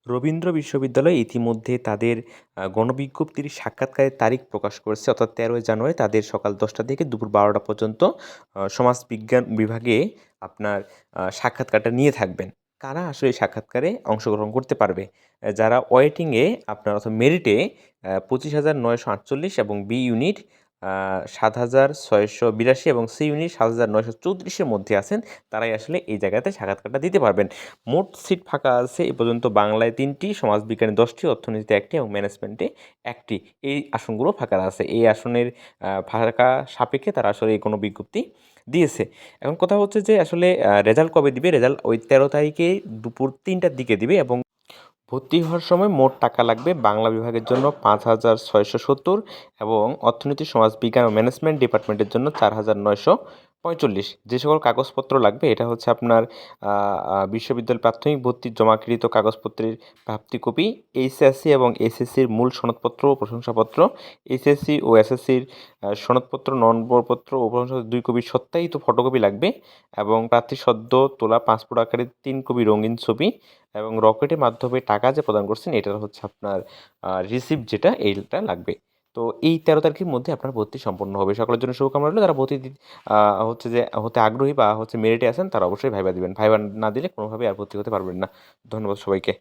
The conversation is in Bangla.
রবীন্দ্র বিশ্ববিদ্যালয় ইতিমধ্যে তাদের গণবিজ্ঞপ্তির সাক্ষাৎকারের তারিখ প্রকাশ করেছে, অর্থাৎ 13ই জানুয়ারি তাদের সকাল 10টা থেকে দুপুর 12টা পর্যন্ত সমাজবিজ্ঞান বিভাগে আপনার সাক্ষাৎকারটা নিয়ে থাকবেন। কারা আসলে এই সাক্ষাৎকারে অংশগ্রহণ করতে পারবে? যারা ওয়েটিংয়ে আপনার অর্থাৎ মেরিটে 25,948 এবং বি ইউনিট 7,682 এবং সি ইউনিট 7,934-এর মধ্যে আছেন, তারাই আসলে এই জায়গাতে সাক্ষাৎকারটা দিতে পারবেন। মোট সিট ফাঁকা আছে এ পর্যন্ত বাংলায় 3টি, সমাজবিজ্ঞানে 10টি, অর্থনীতিতে 1টি এবং ম্যানেজমেন্টে 1টি। এই আসনগুলো ফাঁকা আছে। এই আসনের ফাঁকা সাপেক্ষে তারা আসলে এই কোনো বিজ্ঞপ্তি দিয়েছে। এখন কথা হচ্ছে যে আসলে রেজাল্ট কবে দিবে? রেজাল্ট ওই 13 তারিখে দুপুর 3টার দিকে দিবে এবং ভর্তি হওয়ার সময় মোট টাকা লাগবে বাংলা বিভাগের জন্য 5,670 এবং অর্থনীতি, সমাজবিজ্ঞান ও ম্যানেজমেন্ট ডিপার্টমেন্টের জন্য 4,945। যে সকল কাগজপত্র লাগবে এটা হচ্ছে আপনার বিশ্ববিদ্যালয় প্রাথমিক ভর্তির জমাকৃত কাগজপত্রের প্রাপ্তি কপি, এইচএসসি এবং এসএসসির মূল সনদপত্র ও প্রশংসাপত্র, এইচএসসি ও এসএসসির সনদপত্র, নম্বরপত্র ও প্রশংসাপত্র 2 কপি সত্যায়িত ফটোকপি লাগবে এবং প্রার্থীর সদ্য তোলা পাসপোর্ট আকারের 3 কপি রঙিন ছবি এবং রকেটের মাধ্যমে টাকা যে প্রদান করছেন এটার হচ্ছে আপনার রিসিপ্ট, যেটা এইটা লাগবে। তো এই 13 তারিখের মধ্যে আপনার ভর্তি সম্পন্ন হবে। সকলের জন্য শুভকামনা রইলো। যারা ভর্তি হচ্ছে যে হতে আগ্রহী বা হচ্ছে মেরিটে আছেন তারা অবশ্যই ভাইবা দিবেন। ভাইবা না দিলে কোনোভাবেই আর ভর্তি হতে পারবেন না। ধন্যবাদ সবাইকে।